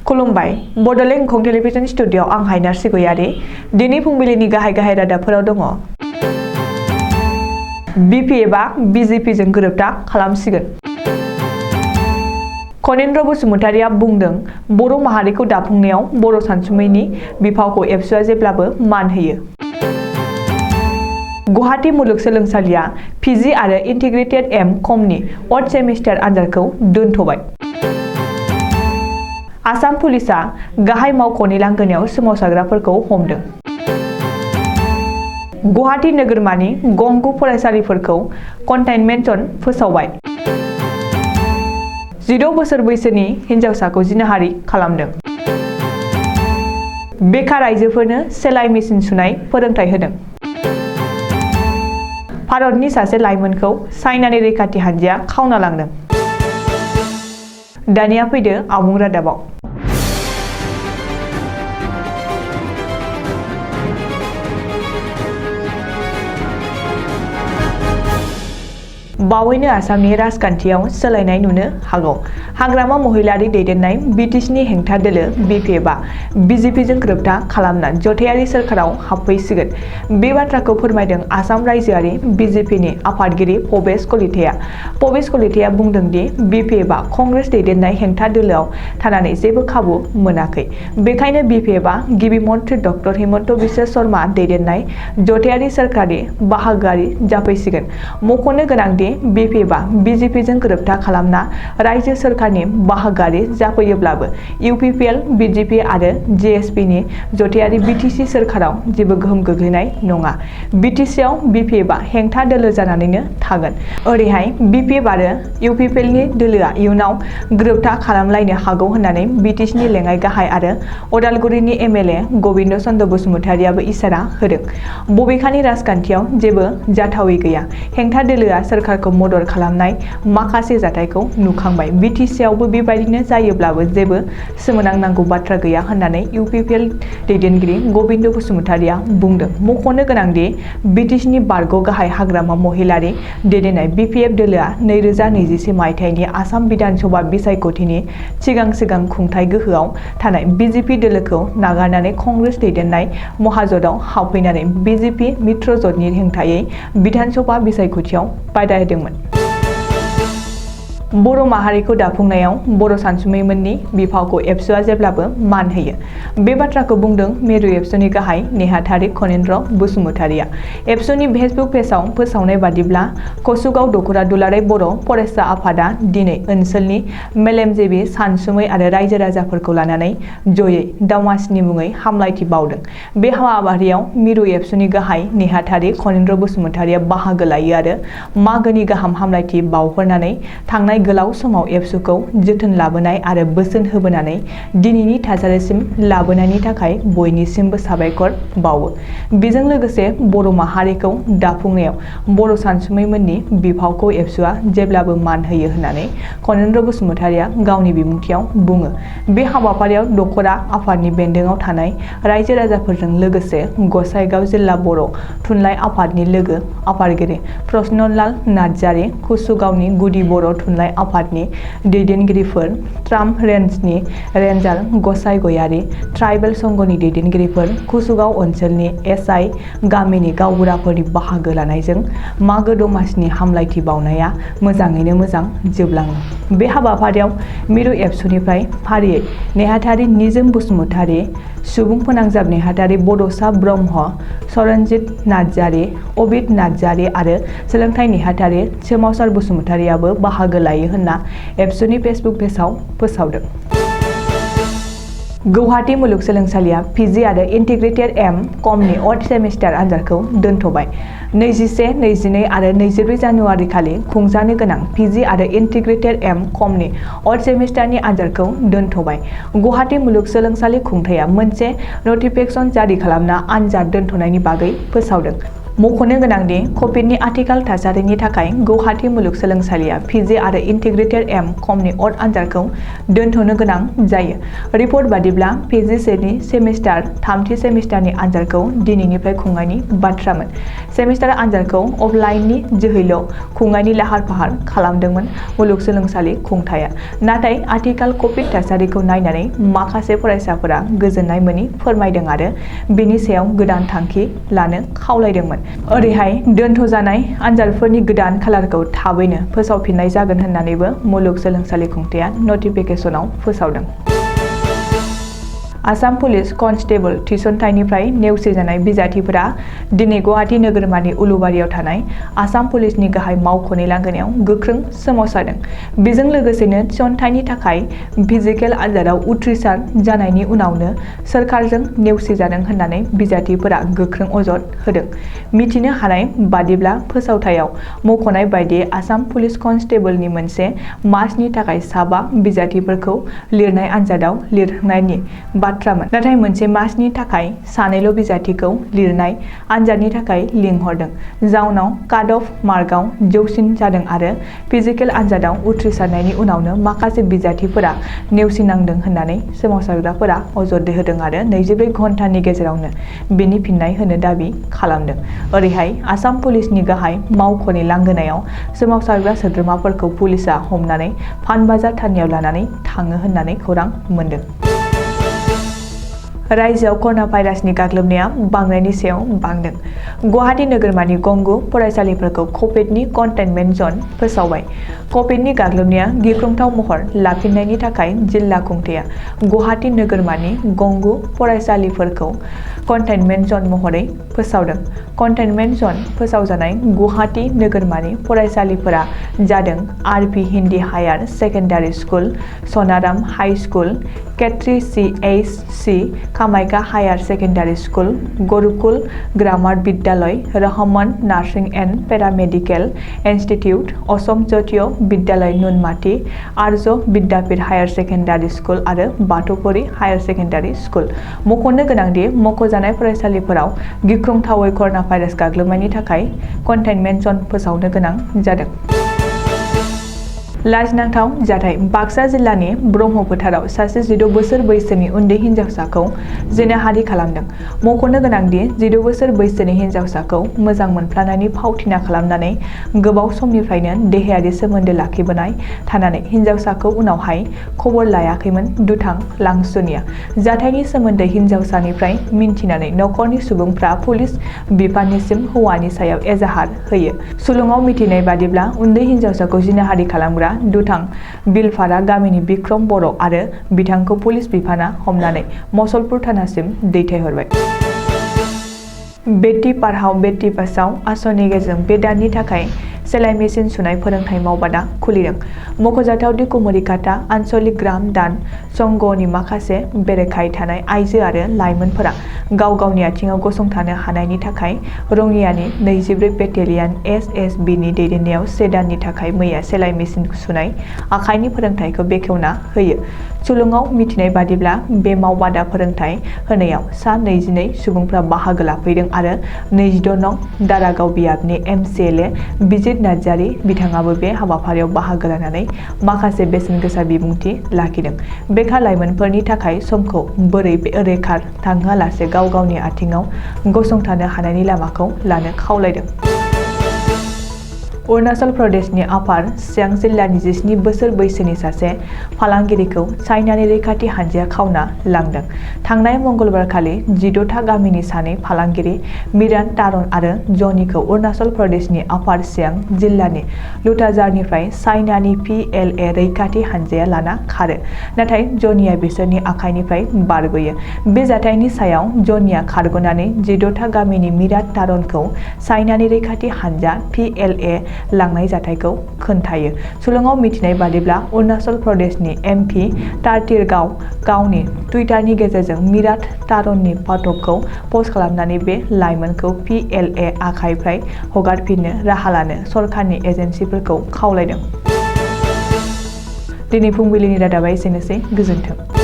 खुलुमबाय Bodoland एंखं television studio आं हायनार सिगयारि दिनै फुंबिलिनि गाहाय रादाबफोराव दङ। बिपि एबा बिजेपि जों गोरोबथा खालामसिगोन। खनेन्द्र बसुमतारिया बुंदों बर' माहारिखौ दाफुंनायाव बर' सानसुमैनि बिफावखौ एबसुआ जेब्लाबो मान होयो। गुवाहाटी मुलुगसोलोंसालिया पिजि आरो इन्टिग्रेटेड एम.कमनि अड सेमिस्टार आनजादखौ दोनथ'बाय। आसाम पुलिसआ गाहाय मावख'नि लांगोनायाव सोमावसारग्राफोरखौ हमदों। गुवाहाटी नोगोरमानि गं 9 फरायसालिफोरखौ कन्टेनमेन्ट जन फोसावबाय। 16 बोसोर बैसोनि हिन्जावसाखौ जिनाहारि खालामदों। बेखार आइजोफोरनो सेलाइ मेसिन सुनाय फोरोंथाय होदों। भारतनि सासे लाइमोनखौ चाइनानि रैखाथि हान्जाया खावना लांदों। दानिया फैदो आबुं रादाबाव। बावैनो आसामनि राजखान्थियाव सोलायनाय नुनो हागौ। हाग्रामा महिलारि दैदेननाय बिटिसिनि हेंथा दोलो बिपिएफआ बिजेपिजों गोरोबथा खालामना जथायारि सोरखाराव हाबफैसिगोन। बे बाथ्राखौ फोरमायदों आसाम रायजोआरि बिजेपिनि आफादगिरि भबेश कलिताया। भबेश कलिताया बुंदों दि बिपिएफआ कंग्रेस दैदेननाय हेंथा दोलोआव थानानै जेबो खाबु मोनाखै। बेखायनो बिपिएफआ गिबि मन्थ्रि डक्टर हिमन्त बिश्व शर्मा दैदेननाय जथायारि सोरखारनि बाहागोआरि जाफैसिगोन। मख'नो गोनांदि बिपिएफआ बिजेपिजों गोरोबथा खालामना रायजो सोरखारनि बाहागोआरि जाफैयोब्लाबो इउपिपिएल, बिजेपि आरो जेएसपिनि जथायारि बिटिसि सोरखाराव जेबो गोहोम गोग्लैनाय नङा। बिटिसिआव बिपिएफआ हेंथा दोलो जानानैनो थागोन। ओरैहाय बिपिएफ आरो इउपिपिएलनि दोलोआ इयुनाव गोरोबथा खालामलायनो हागौ होननानै बिटिसिनि लेङाइ गाहाय आरो अदालगुरिनि एमएलए गबिन्द चन्द्र बसुमतारियाबो इसारा होदों। बबेखानि राजखान्थियाव जेबो जाथावै गैया। हेंथा दोलोआ सोरखारखौ मदद खालामनाय माखासे जाथायखौ नुखांबाय। बिटिसिआवबो बेबायदिनो जायोब्लाबो जेबो सोमोनांनांगौ बाथ्रा गैया होननानै इउपिपिएल दैदेनगिरि गबिन्द बसुमतारिया बुंदों। मख'नो गोनांदि बिटिसिनि बारग' गाहाय हाग्रामा महिलारि दैदेननाय बिपिएफ दोलोआ 2021 मायथाइनि आसाम बिधान सभा बिसायख'थिनि सिगां खुंथाय गोहोआव थानाय बिजेपि दोलोखौ नागारनानै कंग्रेस दैदेननाय महाजोथआव हाबफैनानै बिजेपि मित्र ज'टनि हेंथायै बिधान सभा बिसायख'थियाव बादा होदोंमोन। बर' माहारिखौ दाफुंनायाव बर' सानसुमैमोननि बिफावखौ एबसुआ जेब्लाबो मान होयो। बे बाथ्राखौ बुंदों मिरु एबसुनि गाहाय नेहाथारि खनेन्द्र बसुमतारिया। एबसुनि फेसबुक पेजआव फोसावनाय बादिब्ला कसुगाव दख'रा दुलाराय बर' फरायसा आफादा दिनै ओनसोलनि मेलेमजिबि सानसुमै आरो रायजो राजाफोरखौ लानानै जयै दावमासिनि मुङै हामलायथि बावदों। बे हाबाफारियाव मिरु एबसुनि गाहाय नेहाथारि खनेन्द्र बसुमतारिया बाहागो लायो आरो मागोनि गाहाम हामलायथि बावहरनानै थांनाय गोलाव समाव एबसुखौ जोथोन लाबोनाय आरो बोसोन होबोनानै दिनैनि थासारिसिम लाबोनायनि थाखाय बयनिसिमबो साबायखर बावो। बेजों लोगोसे बर' माहारिखौ दाफुंनायाव बर' सानसुमैमोननि बिफावखौ एबसुआ जेब्लाबो मान होयो होननानै खनेन्द्र बसुमतारिया गावनि बिबुंथियाव बुङो। बे हाबाफारियाव दख'रा आफादनि बेन्दोङाव थानाय रायजो राजाफोरजों लोगोसे गसाइगाव जिल्ला बर' थुनलाइ आफादनि लोगो आफादगिरि प्रश्नलाल नार्जारि, कुसुगावनि गुदि बर' थुनलाइ आफादनि दैदेनगिरिफोर, ट्राम रेन्जनि रेन्जार गसाइ गयारि, ट्राइबेल संघनि दैदेनगिरिफोर, कुसुगाव ओनसोलनि एसआइ, गामिनि गावबुराफोरनि बाहागो लानायजों मागो दमासिनि हामलायथि बावनाया मोजाङैनो मोजां जोबलाङो। बे हाबाफारियाव मिरु एबसुनिफ्राय फारियै नेहाथारि निजोम बसुमतारि, सुबुं फोनांजाब नेहाथारि बड'सा ब्रह्म, सरनजित नार्जारि, अबिद नार्जारि आरो सोलोंथाइ नेहाथारि सोमावसार बसुमतारियाबो बाहागो लायो होनना एबसुनि फेसबुक पेजआव फोसावदों। गुवाहाटी मुलुगसोलोंसालिया पिजि आरो इन्टिग्रेटेड एम.कमनि अड सेमिस्टार आनजादखौ दोनथ'बाय। 21, 22 आरो 24 जानुवारि खालि खुंजानो गोनां पिजि आरो इन्टिग्रेटेड एम.कमनि अड सेमिस्टारनि आनजादखौ दोनथ'बाय। गुवाहाटी मुलुगसोलोंसालि खुंथायआ मोनसे नटिफिकेसन जारि खालामना आनजाद दोनथ'नायनि बागै फोसावदों। मख'नो गोनांदि कभिडनि आथिखाल थासारिनि थाखाय गुवाहाटी मुलुगसोलोंसालिया पिजि आरो इन्टिग्रेटेड एम.कमनि अड आनजादखौ दोनथ'नो गोनां जायो। रिपर्ट बादिब्ला पिजि 1 सेमिस्टार, 3थि सेमिस्टारनि आनजादखौ दिनैनिफ्राय खुंनायनि बाथ्रामोन। सेमिस्टार आनजादखौ अफलाइननि जोहैल' खुंनायनि लाहार फाहार खालामदोंमोन मुलुगसोलोंसालि खुंथाया। नाथाय आथिखाल कभिड थासारिखौ नायनानै माखासे फरायसाफोरा गोजोननाय मोनि फोरमायदों आरो बेनि सायाव गोदान थांखि लानो खावलायदोंमोन। ओरैहाय दोनथ'जानाय आनजादफोरनि गोदान खालारखौ थाबैनो फोसावफिननाय जागोन होननानैबो मुलुगसोलोंसालि खुंथाया नटिफिकेसनाव फोसावदों। आसाम पुलिस कनस्टेबल थिसनथाइनिफ्राय नेवसिजानाय बिजाथिफोरा दिनै गुवाहाटी नोगोरमानि उलुबारियाव थानाय आसाम पुलिसनि गाहाय मावख'नि लांगोनायाव गोख्रों सोमावसारदों। बेजों लोगोसेनो थिसनथाइनि थाखाय फिजिकेल आनजादाव उथ्रिसार जानायनि उनावनो सोरखारजों नेवसिजादों होननानै बिजाथिफोरा गोख्रों अजद होदों। मिथिनो हानाय बादिब्ला फोसावथायाव मख'नाय बायदियै आसाम पुलिस कनस्टेबलनि मोनसे मासनि थाखाय 7 बिजाथिफोरखौ लिरनाय आनजादाव लिरनायनि बाथ्रामोन। नाथाय मोनसे मासनि थाखाय 2 बिजाथिखौ लिरनाय आनजादनि थाखाय लिंहरदों। जाउनाव काट अफ मार्कआव जौसिन जादों आरो फिजिकेल आनजादाव उथ्रिसारनायनि उनावनो माखासे बिजाथिफोरा नेवसिनांदों होननानै सोमावसारग्राफोरा अजद होदों आरो 24 घन्टानि गेजेरावनो बेनि फिननाय होनो दाबि खालामदों। ओरैहाय आसाम पुलिसनि गाहाय मावख'नि लांगोनायाव सोमावसारग्रा सोद्रोमाफोरखौ पुलिसआ हमनानै फानबाजार थानयाव लानानै थाङो होननानै खौरां मोन्दों। रायजोआव कर'ना भाइरासनि गाग्लोबनाया बांनायनि सायाव बांदों। गुवाहाटी नोगोरमानि गंगु फरायसालिफोरखौ कभिडनि कन्टेनमेन्ट जन फोसावबाय। कभिडनि गाग्लोबनाया गिख्रंथाव महर लाफिननायनि थाखाय जिल्ला खुंथाया गुवाहाटी नोगोरमानि गंगु फरायसालिफोरखौ कन्टेनमेन्ट जन महरै फोसावदों। कन्टेनमेन्ट जन फोसावजानाय गुवाहाटी नोगोरमानि फरायसालिफोरा जादों RP. Hindi higher secondary school, Sanaram high school, केट्रि CHC, Kamakhya higher secondary school, Gurukul grammar बिद्यालय, Rahman nursing and paramedical institute, Assam जतीय बिद्यालय Noonmati, Arya Vidyapeeth higher secondary school आरो बाथौफुरि हायार सेकेन्डारि स्कुल। मख'नो गोनांदि मख'जानाय फरायसालिफोराव गिख्रंथावै कर'ना भाइरास गाग्लोबनायनि थाखाय कन्टेनमेन्ट जन फोसावनो गोनां जादों। लाजिनांथाव जाथाय बाक्सा जिल्लानि ब्रह्मफोथाराव सासे 16 बोसोर बैसोनि उन्दै हिन्जावसाखौ जिनाहारि खालामदों। मख'नो गोनांदि 16 बोसोर बैसोनि हिन्जावसाखौ मोजां मोनफ्लानायनि फावथिना खालामनानै गोबाव समनिफ्रायनो देहायारि सोमोन्दो लाखिबोनाय थानानै हिन्जावसाखौ उनावहाय खबर लायाखैमोन दुथां लांसुनिया। जाथायनि सोमोन्दै हिन्जावसानिफ्राय मिन्थिनानै नखरनि सुबुंफ्रा पुलिस बिफाननिसिम हौवानि सायाव एजाहार होयो। सुलुङाव मिथिनाय बादिब्ला उन्दै हिन्जावसाखौ जिनाहारि खालामग्रा दुथां बिलफारा गामिनि बिक्रम बर' आरो बिथांखौ पुलिस बिफाना हमनानै मसलपुर थानासिम दैथायहरबाय। बेटि पाढ़ाओ बेटि बचाओ आसनि गेजेरजों बे दाननि थाखाय सेलाइ मेसिन सुनाय फोरोंथाय मावबादा खुलिदों। मख'जाथावदि कुमारिघाटा आन्चलिक ग्राम दान संघनि माखासे बेरेखायै थानाय आइजो आरो लाइमोनफोरा गाव गावनि आथिङाव गसंथानो हानायनि थाखाय रङियानि 24 बेटेलियान एस.एस.बि. नि दैदेननायाव 1 दाननि थाखाय मैया सेलाइ मेसिन सुनाय आखाइनि फोरोंथायखौ बेखेवना होयो। सुलुङाव मिथिनाय बादिब्ला बे मावबादा फोरोंथाय होनायाव सा 22 सुबुंफ्रा बाहागो लाफैदों आरो 26 नं दारागाव बियाबनि एम.सि.एल.ए. बिजित नार्जारि बिथाङाबो बे हाबाफारियाव बाहागो लानानै माखासे बेसेन गोसा बिबुंथि लाखिदों। बेखार लाइमोनफोरनि थाखाय समखौ बोरै बेरेखार थांहोआलासे गाव गावनि आथिङाव गसंथानो हानायनि लामाखौ लानो खावलायदों। अरुणाचल प्रदेशनि आपार सियांग जिल्लानि 17 बोसोर बैसोनि सासे फालांगिरिखौ चाइनानि रैखाथि हानजाया खावना लांदों। थांनाय मंगलबारखालि 16 था गामिनि सानै फालांगिरि मिरान तारन आरो जनिखौ अरुणाचल प्रदेशनि आपार सियांग जिल्लानि लुटाजारनिफ्राय चाइनानि PLA रैखाथि हानजाया लाना खारो। नाथाय जनिया बिसोरनि आखाइनिफ्राय बारग'यो। बे जाथायनि सायाव जनिया खारग'नानै 16 था गामिनि मिरान तारनखौ चाइनानि रैखाथि हानजा PLA लांनाय जाथायखौ खोन्थायो। सुलुङाव मिथिनाय बादिब्ला अरुणाचल प्रदेशनि MP तारटिरगाव गावनि टुइटारनि गेजेरजों मिरान तारननि फट'खौ पस्ट खालामनानै बे लाइमोनखौ PLA आखाइनिफ्राय हगारफिननो राहा लानो सरकारनि एजेन्सिफोरखौ खावलायदों। दिनै फुंबिलिनि रादाबा एसेनोसै। गोजोन्थों।